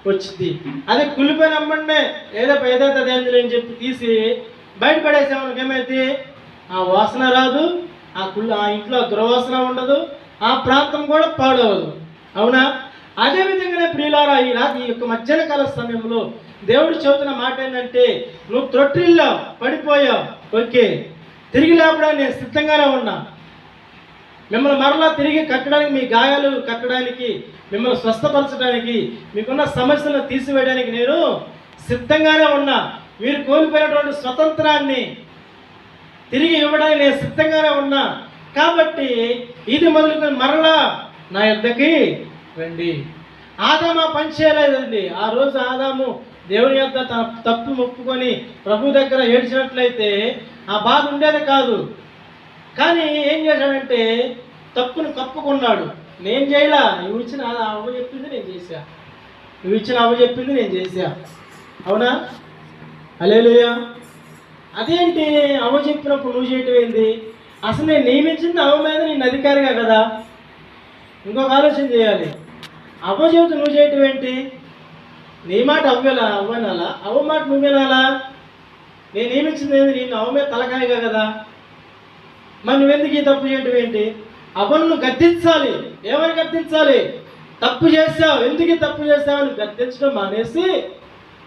వచ్చింది. అదే కుళ్ళిపోయిన అమ్మండే ఏదైతే అదేంజలు అని చెప్పి తీసి బయటపడేసామనుకు ఏమైతే ఆ వాసన రాదు, ఆ ఇంట్లో దుర్వాసన ఉండదు, ఆ ప్రాంతం కూడా పాడవదు. అవునా? అదేవిధంగానే ప్రియులారా, ఈ యొక్క మధ్యాహ్న కాల సమయంలో దేవుడు చెబుతున్న మాట ఏంటంటే, నువ్వు త్రొట్టిల్లో పడిపోయావు, ఓకే, తిరిగి లేపడానికి నేను సిద్ధంగానే ఉన్నా. మిమ్మల్ని మరలా తిరిగి కట్టడానికి, మీ గాయాలు కట్టడానికి, మిమ్మల్ని స్వస్థపరచడానికి, మీకున్న సమస్యలను తీసివేయడానికి నేను సిద్ధంగానే ఉన్నా. మీరు కోల్పోయినటువంటి స్వతంత్రాన్ని తిరిగి ఇవ్వడానికి నేను సిద్ధంగానే ఉన్నా. కాబట్టి ఇది మొదలుకొని మరలా నా యొద్దకి రండి. ఆదాము పని చేయలేదండి. ఆ రోజు ఆదాము దేవుని యొద్ద తన తప్పు ఒప్పుకొని ప్రభు దగ్గర ఏడ్చినట్లయితే ఆ బాధ ఉండేది కాదు. కానీ ఏం చేశాడంటే తప్పును కప్పుకున్నాడు. నేను చేయలా, నువ్వు ఇచ్చిన అవ్వ చెప్పింది నేను చేశా, నువ్వు ఇచ్చిన అవ్వ చెప్పింది నేను చేశా. అవునా? హల్లెలూయా. అదేంటి అవ్వ చెప్పినప్పుడు నువ్వు చేయటం ఏంది? అసలు నేను నియమించింది అవ్వ మీద నేను అధికారిగా కదా. ఇంకొక ఆలోచన చేయాలి. అవ్వ చెబుతూ నువ్వు చేయటం ఏంటి? నీ మాట అవ్వనాలా, అవ్వ మాట నువ్వు వినాలా? నేను నియమించింది ఏంది? నేను అవ్వ మీద తలకాయగా కదా. మరి నువ్వెందుకు ఈ తప్పు చేయటం ఏంటి? అవ్వను గద్దించాలి. ఏమని గద్దించాలి? తప్పు చేసావు, ఎందుకు తప్పు చేసావు అని గద్దించడం మానేసి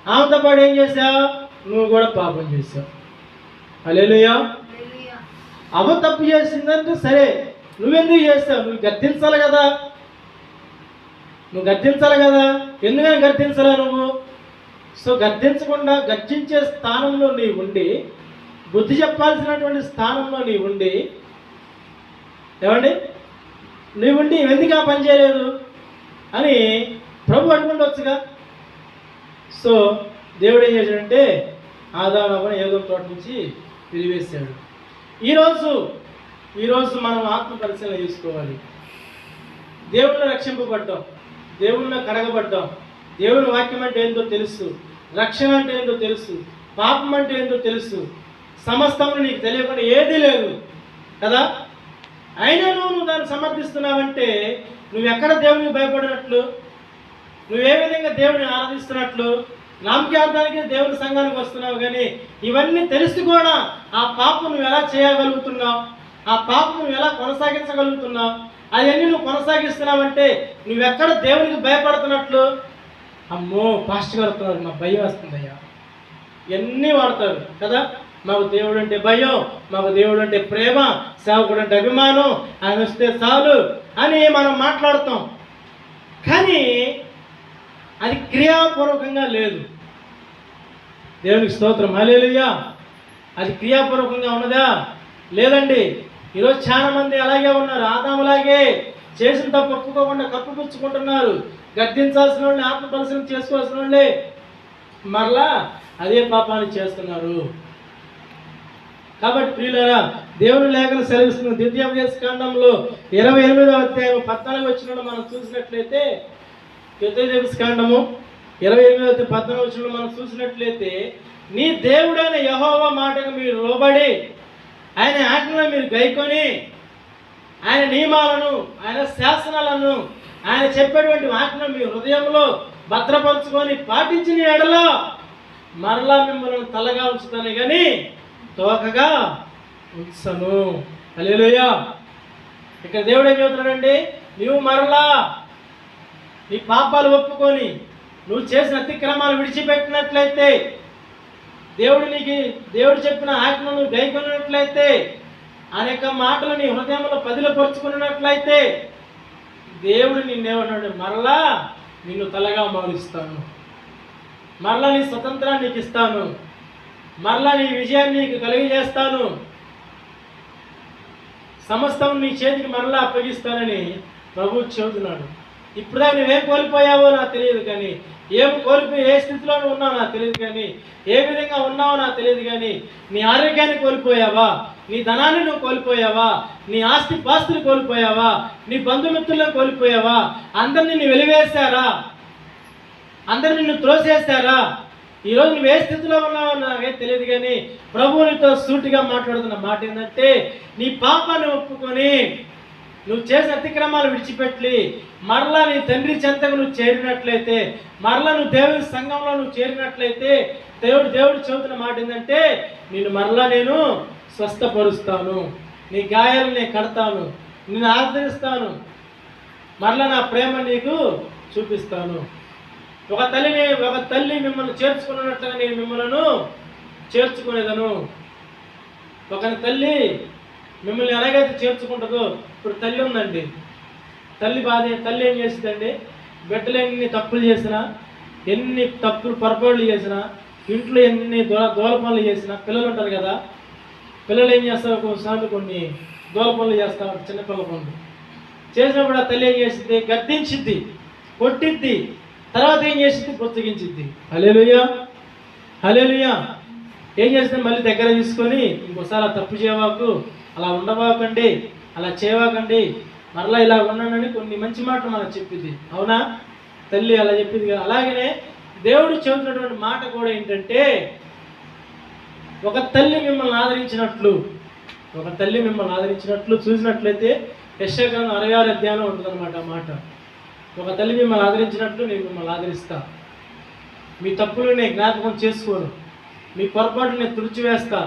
ఆమెతో పాటు ఏం చేసావు? నువ్వు కూడా పాపం చేసావు. హల్లెలూయా. అవ్వ తప్పు చేసిందంటే సరే, నువ్వెందుకు చేస్తావు? నువ్వు గద్దించాలి కదా. ఎందుకని గద్దించాలా నువ్వు? సో గద్దించకుండా గర్జించే స్థానంలో నీ ఉండి, బుద్ధి చెప్పాల్సినటువంటి స్థానంలో నీ ఉండి, ఏమండి నువ్వుండి ఎందుకు ఆ పని చేయలేదు అని ప్రభు అడుగుండొచ్చుగా. సో దేవుడు ఏం చేశాడంటే ఆదాము ఏదో తోట నుంచి పిలివేశాడు. ఈరోజు మనం ఆత్మ పరిశీలన చేసుకోవాలి. దేవుళ్ళు రక్షింపబడ్డాం, దేవుళ్ళు కడగబడ్డాం, దేవుని వాక్యం అంటే ఏంటో తెలుసు, రక్షణ అంటే ఏంటో తెలుసు, పాపం అంటే ఏంటో తెలుసు. సమస్తము నీకు తెలియకుండా ఏదీ లేదు కదా. అయినా నువ్వు దాన్ని సమర్థిస్తున్నావంటే నువ్వెక్కడ దేవునికి భయపడినట్లు, నువ్వే విధంగా దేవుని ఆరాధిస్తున్నట్లు, నామకార్థానికి దేవుని సంఘానికి వస్తున్నావు. కానీ ఇవన్నీ తెలిసి కూడా ఆ పాపం నువ్వు ఎలా చేయగలుగుతున్నావు, ఆ పాపం నువ్వు ఎలా కొనసాగించగలుగుతున్నావు, అవన్నీ నువ్వు కొనసాగిస్తున్నావంటే నువ్వెక్కడ దేవునికి భయపడుతున్నట్లు. అమ్మో పాస్టర్ గారు వస్తున్నారు, మా భయం వస్తుందయ్యా, ఇవన్నీ వాడతారు కదా. మాకు దేవుడు అంటే భయం, మాకు దేవుడు అంటే ప్రేమ, సేవకుడు అంటే అభిమానం, ఆయన వస్తే చాలు అని మనం మాట్లాడతాం. కానీ అది క్రియాపూర్వకంగా లేదు. దేవునికి స్తోత్రం, హల్లెలూయా. అది క్రియాపూర్వకంగా ఉన్నదా? లేదండి. ఈరోజు చాలా మంది అలాగే ఉన్నారు. ఆదాములాగే చేసిన తప్పు ఒప్పుకోకుండా కప్పుపుచ్చుకుంటున్నారు. గద్దించాల్సిన వాళ్ళని, ఆత్మ పరిశీలన చేసుకోవాల్సిన వాళ్ళే మరలా అదే పాపాన్ని చేస్తున్నారు. కాబట్టి ప్రియులారా, దేవుని లేఖను సెలవిస్తున్న ద్వితీయోపదేశ కాండంలో 28వ అధ్యాయం 14 వచనంలో మనం చూసినట్లయితే, ద్వితీయోపదేశ కాండము 28వ అధ్యాయం 14 వచనంలో మనం చూసినట్లయితే, నీ దేవుడైన యెహోవా మాటకు మీరు లోబడి ఆయన ఆజ్ఞలను మీరు గైకొని ఆయన నియమాలను, ఆయన శాసనాలను, ఆయన చెప్పేటువంటి ఆజ్ఞలను మీ హృదయంలో భద్రపరుచుకొని పాటించిన ఎడల మరలా మిమ్మల్ని తలగా ఉంచుతానే కానీ తోకగా ఉంచను. హల్లెలూయా. ఇక్కడ దేవుడు ఏం చెబుతున్నాడండి? నువ్వు మరలా నీ పాపాలు ఒప్పుకొని నువ్వు చేసిన అతిక్రమాలు విడిచిపెట్టినట్లయితే, దేవుడు చెప్పిన ఆజ్ఞను గైకొన్నట్లయితే, అనేక మాటలు నీ హృదయంలో పదిలపరుచుకున్నట్లయితే, దేవుడు నిన్నేమన్నాడు? మరలా నిన్ను తలగా మారుస్తాను, మరలా నీ స్వతంత్రాన్ని నీకు ఇస్తాను, మరలా నీ విజయాన్ని నీకు కలిగజేస్తాను, సమస్తం నీ చేతికి మరలా అప్పగిస్తానని ప్రభువు చెబుతున్నాడు. ఇప్పుడు నువ్వేం కోల్పోయావో నాకు తెలియదు, కానీ ఏ స్థితిలో ఉన్నావో నాకు తెలియదు, కానీ ఏ విధంగా ఉన్నావో నాకు తెలియదు, కానీ నీ ఆరోగ్యాన్ని కోల్పోయావా, నీ ధనాన్ని నువ్వు కోల్పోయావా, నీ ఆస్తి పాస్తులు కోల్పోయావా, నీ బంధుమిత్రులను కోల్పోయావా, అందరిని నిన్ను వెలివేశారా, అందరు నిన్ను త్రోసేశారా, ఈరోజు నువ్వు ఏ స్థితిలో ఉన్నావో నాకేం తెలియదు, కానీ ప్రభువు నీతో సూటిగా మాట్లాడుతున్న మాట ఏంటంటే, నీ పాపాన్ని ఒప్పుకొని నువ్వు చేసిన అతిక్రమాలు విడిచిపెట్టి మరలా నీ తండ్రి చెంతకు నువ్వు చేరినట్లయితే, మరలా నువ్వు దేవుని సంఘంలో నువ్వు చేరినట్లయితే, దేవుడు చెబుతున్న మాట ఏంటంటే, నిన్ను మరలా నేను స్వస్థపరుస్తాను, నీ గాయాలు నేను కడతాను, నిన్ను ఆదరిస్తాను, మరలా నా ప్రేమ నీకు చూపిస్తాను. ఒక తల్లి మిమ్మల్ని చేర్చుకున్నట్లుగా నేను మిమ్మల్ని చేర్చుకునేదను. ఒక తల్లి మిమ్మల్ని ఎలాగైతే చేర్చుకుంటుందో, ఇప్పుడు తల్లి ఉందండి, తల్లి ఏం చేస్తుందండి, బిడ్డలు ఎన్ని తప్పులు చేసినా, ఎన్ని తప్పులు పొరపాట్లు చేసినా, ఇంట్లో ఎన్ని దూల పనులు చేసినా, పిల్లలు ఉంటారు కదా, పిల్లలు ఏం చేస్తారు, ఒకసారి కొన్ని దూల పనులు చేస్తారు, చిన్నపిల్లల పనులు చేసినప్పుడు ఆ తల్లి ఏం చేసిద్ది, గద్దించిద్ది, కొట్టిద్ది, తర్వాత ఏం చేసిద్ది, పుస్తకించిద్ది. హల్లెలూయా, హల్లెలూయా. ఏం చేస్తుంది, మళ్ళీ దగ్గర తీసుకొని ఇంకోసారి ఆ తప్పు చేయవాకు, అలా ఉండవాకండి, అలా చేయవాకండి, మరలా ఇలా ఉన్నానని కొన్ని మంచి మాటలు మనకు చెప్పింది. అవునా, తల్లి అలా చెప్పింది కదా. అలాగనే దేవుడు చెబుతున్నటువంటి మాట కూడా ఏంటంటే, ఒక తల్లి మిమ్మల్ని ఆదరించినట్లు చూసినట్లయితే యెషయా 66 అధ్యాయంలో ఉంటుందన్నమాట ఆ మాట. ఒక తల్లి మిమ్మల్ని ఆదరించినట్లు నేను మిమ్మల్ని ఆదరిస్తా, మీ తప్పులు నేను జ్ఞాపకం చేసుకోను, మీ పొరపాట్లు నేను తుడిచివేస్తా,